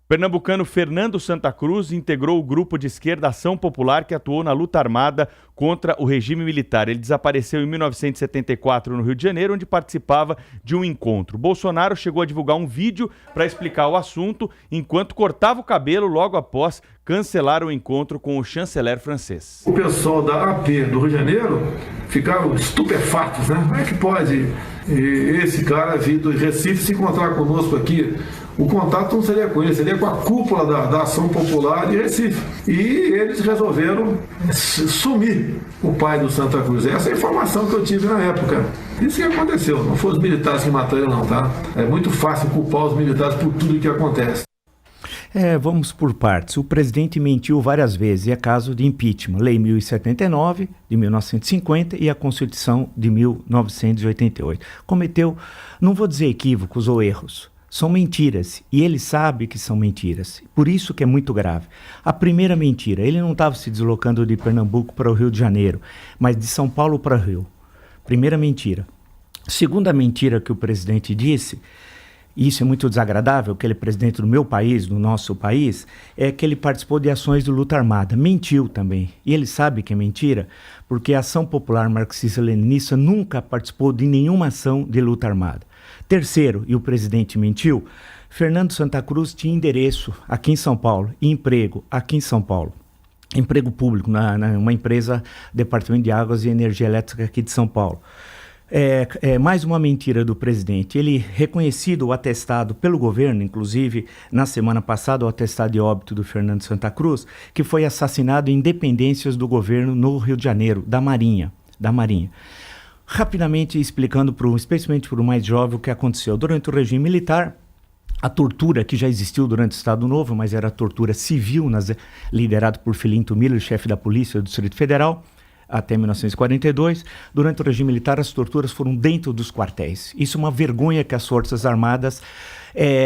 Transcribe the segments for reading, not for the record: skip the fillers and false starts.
Pernambucano Fernando Santa Cruz integrou o grupo de esquerda Ação Popular que atuou na luta armada contra o regime militar. Ele desapareceu em 1974 no Rio de Janeiro, onde participava de um encontro. Bolsonaro chegou a divulgar um vídeo para explicar o assunto, enquanto cortava o cabelo logo após cancelar o encontro com o chanceler francês. O pessoal da AP do Rio de Janeiro ficaram estupefatos, né? Como é que pode esse cara vir do Recife se encontrar conosco aqui? O contato não seria com ele, seria com a cúpula da Ação Popular de Recife. E eles resolveram sumir o pai do Santa Cruz. Essa é a informação que eu tive na época. Isso que aconteceu, não foram os militares que mataram ele não, tá? É muito fácil culpar os militares por tudo que acontece. Vamos por partes. O presidente mentiu várias vezes, e é caso de impeachment. Lei 1079, de 1950, e a Constituição de 1988. Cometeu, não vou dizer equívocos ou erros, são mentiras, e ele sabe que são mentiras. Por isso que é muito grave. A primeira mentira, ele não estava se deslocando de Pernambuco para o Rio de Janeiro, mas de São Paulo para o Rio. Primeira mentira. Segunda mentira que o presidente disse, e isso é muito desagradável, que ele é presidente do meu país, do nosso país, é que ele participou de ações de luta armada. Mentiu também. E ele sabe que é mentira, porque a Ação Popular Marxista-Leninista nunca participou de nenhuma ação de luta armada. Terceiro, e o presidente mentiu, Fernando Santa Cruz tinha endereço aqui em São Paulo e emprego aqui em São Paulo. Emprego público numa empresa, Departamento de Águas e Energia Elétrica aqui de São Paulo. Mais uma mentira do presidente. Ele reconhecido o atestado pelo governo, inclusive na semana passada o atestado de óbito do Fernando Santa Cruz, que foi assassinado em dependências do governo no Rio de Janeiro, da Marinha. Rapidamente explicando, especialmente para o mais jovem, o que aconteceu. Durante o regime militar, a tortura que já existiu durante o Estado Novo, mas era a tortura civil, liderado por Filinto Miller, chefe da Polícia do Distrito Federal, até 1942. Durante o regime militar, as torturas foram dentro dos quartéis. Isso é uma vergonha que as Forças Armadas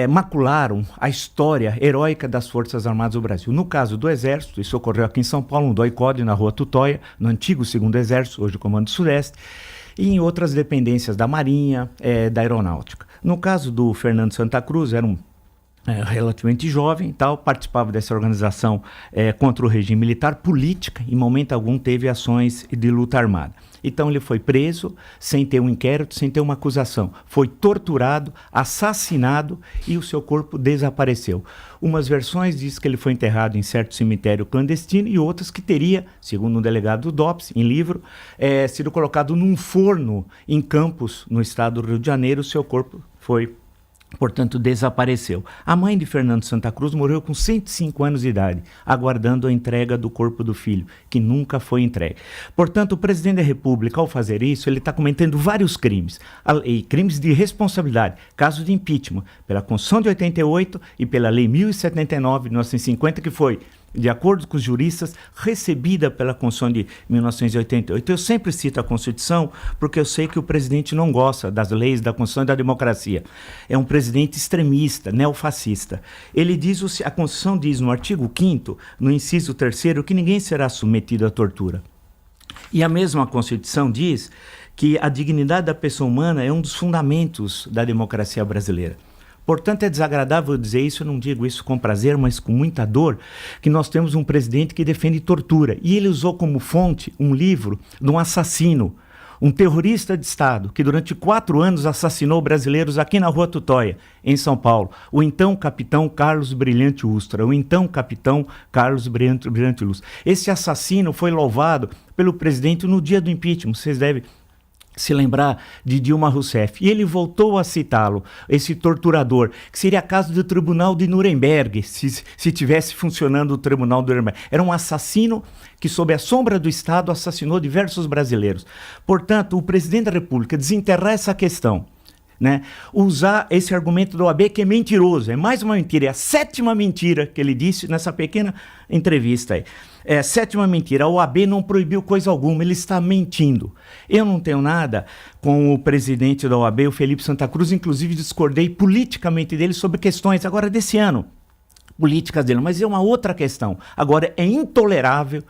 macularam a história heróica das Forças Armadas do Brasil. No caso do Exército, isso ocorreu aqui em São Paulo, no DOI-CODE, na Rua Tutóia, no antigo 2º Exército, hoje o Comando Sudeste, e em outras dependências da Marinha, da Aeronáutica. No caso do Fernando Santa Cruz, era relativamente jovem, participava dessa organização contra o regime militar, política, em momento algum teve ações de luta armada. Então ele foi preso, sem ter um inquérito, sem ter uma acusação. Foi torturado, assassinado e o seu corpo desapareceu. Umas versões diz que ele foi enterrado em certo cemitério clandestino e outras que teria, segundo um delegado do DOPS, em livro, sido colocado num forno em Campos, no estado do Rio de Janeiro. O seu corpo portanto, desapareceu. A mãe de Fernando Santa Cruz morreu com 105 anos de idade, aguardando a entrega do corpo do filho, que nunca foi entregue. Portanto, o presidente da República, ao fazer isso, ele está cometendo vários crimes, e crimes de responsabilidade, caso de impeachment, pela Constituição de 88 e pela Lei 1079 de 1950, que foi, de acordo com os juristas, recebida pela Constituição de 1988. Eu sempre cito a Constituição porque eu sei que o presidente não gosta das leis da Constituição e da democracia. É um presidente extremista, neofascista. A Constituição diz no artigo 5º, no inciso 3º, que ninguém será submetido à tortura. E a mesma Constituição diz que a dignidade da pessoa humana é um dos fundamentos da democracia brasileira. Portanto, é desagradável dizer isso, eu não digo isso com prazer, mas com muita dor, que nós temos um presidente que defende tortura. E ele usou como fonte um livro de um assassino, um terrorista de Estado, que durante 4 anos assassinou brasileiros aqui na Rua Tutóia, em São Paulo, o então capitão Carlos Brilhante Ustra, Esse assassino foi louvado pelo presidente no dia do impeachment, vocês devem se lembrar de Dilma Rousseff, e ele voltou a citá-lo, esse torturador, que seria caso do Tribunal de Nuremberg, se tivesse funcionando o Tribunal de Nuremberg. Era um assassino que, sob a sombra do Estado, assassinou diversos brasileiros. Portanto, o presidente da República desenterrar essa questão, usar esse argumento do OAB, que é mentiroso, é mais uma mentira, é a 7ª mentira que ele disse nessa pequena entrevista aí. É a 7ª mentira, a OAB não proibiu coisa alguma, ele está mentindo. Eu não tenho nada com o presidente da OAB, o Felipe Santa Cruz, inclusive discordei politicamente dele sobre questões agora desse ano. políticas dele, mas é uma outra questão. Agora, é intolerável,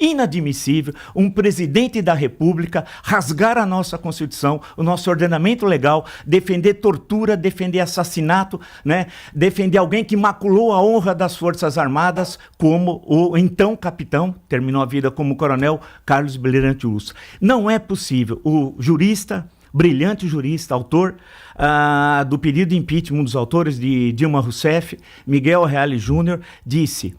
inadmissível um presidente da República rasgar a nossa Constituição, o nosso ordenamento legal, defender tortura, defender assassinato, né? Defender alguém que maculou a honra das Forças Armadas, como o então capitão, terminou a vida como coronel, Carlos Brilhante Ustra. Não é possível. O jurista, brilhante jurista, autor do pedido de impeachment, um dos autores de Dilma Rousseff, Miguel Reale Júnior, disse,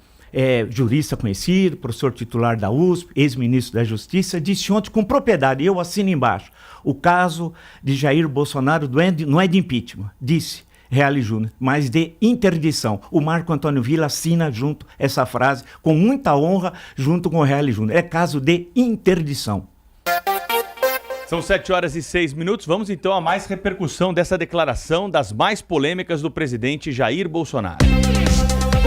jurista conhecido, professor titular da USP, ex-ministro da Justiça, disse ontem com propriedade, eu assino embaixo, o caso de Jair Bolsonaro não é de impeachment, disse Reale Júnior, mas de interdição. O Marco Antônio Villa assina junto essa frase, com muita honra, junto com o Reale Júnior. É caso de interdição. São 7h06. Vamos então a mais repercussão dessa declaração, das mais polêmicas do presidente Jair Bolsonaro.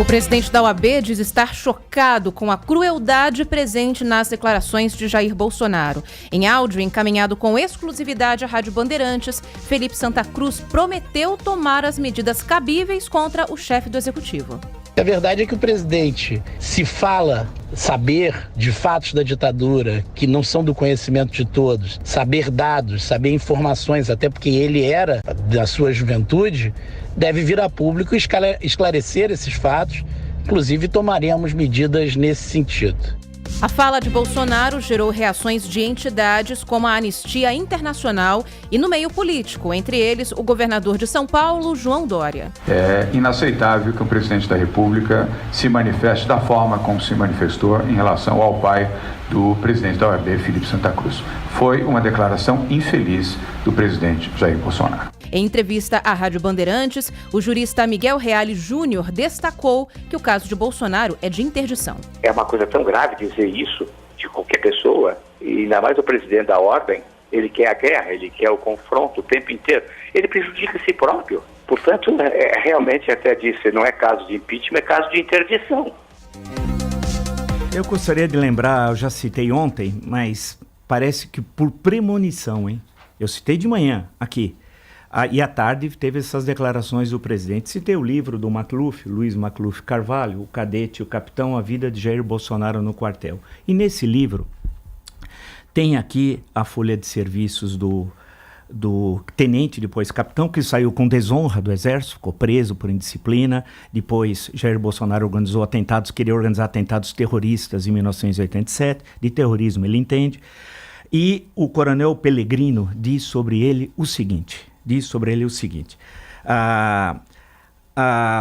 O presidente da OAB diz estar chocado com a crueldade presente nas declarações de Jair Bolsonaro. Em áudio encaminhado com exclusividade à Rádio Bandeirantes, Felipe Santa Cruz prometeu tomar as medidas cabíveis contra o chefe do executivo. A verdade é que o presidente, se fala saber de fatos da ditadura que não são do conhecimento de todos, saber dados, saber informações, até porque ele era da sua juventude, deve vir a público e esclarecer esses fatos, inclusive tomaremos medidas nesse sentido. A fala de Bolsonaro gerou reações de entidades como a Anistia Internacional e no meio político, entre eles o governador de São Paulo, João Dória. É inaceitável que o presidente da República se manifeste da forma como se manifestou em relação ao pai do presidente da OAB, Felipe Santa Cruz. Foi uma declaração infeliz do presidente Jair Bolsonaro. Em entrevista à Rádio Bandeirantes, o jurista Miguel Reale Júnior destacou que o caso de Bolsonaro é de interdição. É uma coisa tão grave dizer isso de qualquer pessoa, e ainda mais o presidente da ordem, ele quer a guerra, ele quer o confronto o tempo inteiro, ele prejudica a si próprio. Portanto, realmente até disse, não é caso de impeachment, é caso de interdição. Eu gostaria de lembrar, eu já citei ontem, mas parece que por premonição, hein? Eu citei de manhã aqui. E à tarde teve essas declarações do presidente. Citei o livro do Macluf, Luiz Macluf Carvalho, O Cadete e o Capitão, a vida de Jair Bolsonaro no quartel. E nesse livro tem aqui a folha de serviços do tenente, depois capitão, que saiu com desonra do exército, ficou preso por indisciplina. Depois Jair Bolsonaro organizou atentados, queria organizar atentados terroristas em 1987. De terrorismo ele entende. E o coronel Pellegrino diz sobre ele o seguinte,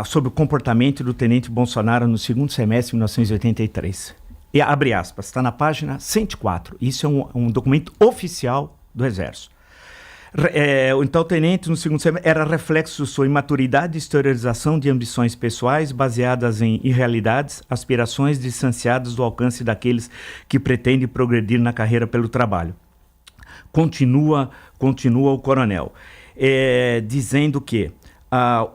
sobre o comportamento do tenente Bolsonaro no segundo semestre de 1983. E abre aspas, está na página 104. Isso é um documento oficial do Exército. Então, o tenente, no segundo semestre, era reflexo de sua imaturidade e exteriorização de ambições pessoais baseadas em irrealidades, aspirações distanciadas do alcance daqueles que pretendem progredir na carreira pelo trabalho. Continua o coronel, dizendo que a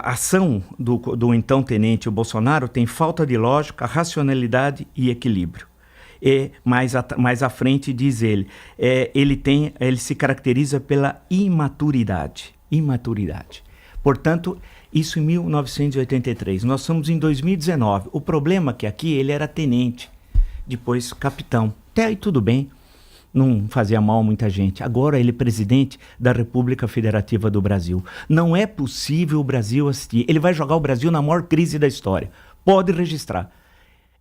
ação do então tenente Bolsonaro tem falta de lógica, racionalidade e equilíbrio. E mais à frente diz ele se caracteriza pela imaturidade. Portanto, isso em 1983. Nós estamos em 2019. O problema é que aqui ele era tenente, depois capitão. Até aí tudo bem, não fazia mal a muita gente. Agora ele é presidente da República Federativa do Brasil. Não é possível o Brasil assistir. Ele vai jogar o Brasil na maior crise da história. Pode registrar.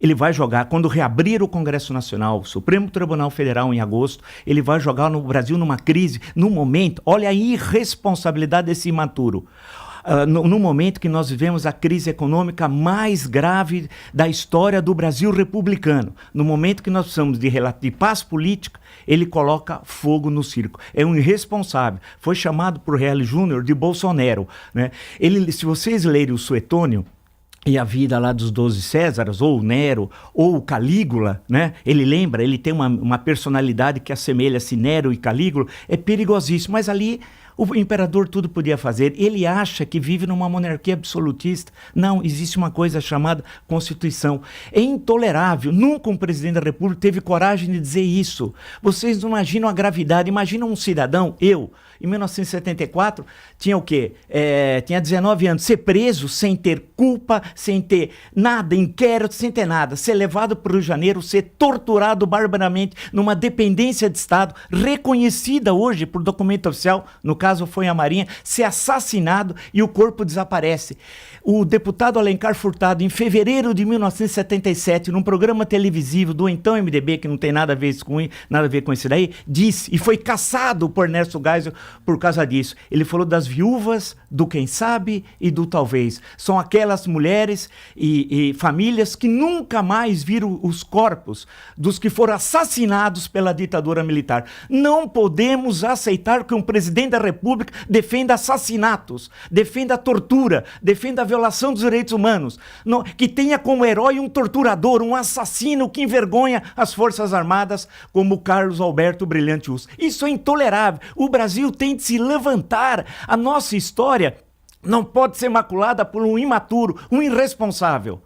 Ele vai jogar, quando reabrir o Congresso Nacional, o Supremo Tribunal Federal em agosto, ele vai jogar no Brasil numa crise, no momento, olha a irresponsabilidade desse imaturo, no momento que nós vivemos a crise econômica mais grave da história do Brasil republicano, no momento que nós precisamos de paz política, ele coloca fogo no circo. É um irresponsável. Foi chamado por Reale Júnior de Bolsonaro, né? Se vocês lerem o Suetônio, e a vida lá dos 12 Césares, ou o Nero, ou o Calígula, né? Ele tem uma personalidade que assemelha-se Nero e Calígula, é perigosíssimo, mas ali o imperador tudo podia fazer. Ele acha que vive numa monarquia absolutista. Não, existe uma coisa chamada Constituição. É intolerável. Nunca um presidente da República teve coragem de dizer isso. Vocês não imaginam a gravidade. Imagina um cidadão, em 1974, tinha o quê? Tinha 19 anos, ser preso sem ter culpa, sem ter nada, inquérito, sem ter nada, ser levado para o Rio de Janeiro, ser torturado barbaramente numa dependência de Estado, reconhecida hoje por documento oficial, no caso foi a Marinha, ser assassinado e o corpo desaparece. O deputado Alencar Furtado, em fevereiro de 1977, num programa televisivo do então MDB, que não tem nada a ver com isso daí, disse, e foi caçado por Ernesto Geisel por causa disso. Ele falou das viúvas, do quem sabe e do talvez. São aquelas mulheres e famílias que nunca mais viram os corpos dos que foram assassinados pela ditadura militar. Não podemos aceitar que um presidente da República defenda assassinatos, defenda a tortura, defenda a violação dos direitos humanos, que tenha como herói um torturador, um assassino que envergonha as Forças Armadas, como Carlos Alberto Brilhante Ustra. Isso é intolerável. O Brasil tem de se levantar. A nossa história não pode ser maculada por um imaturo, um irresponsável.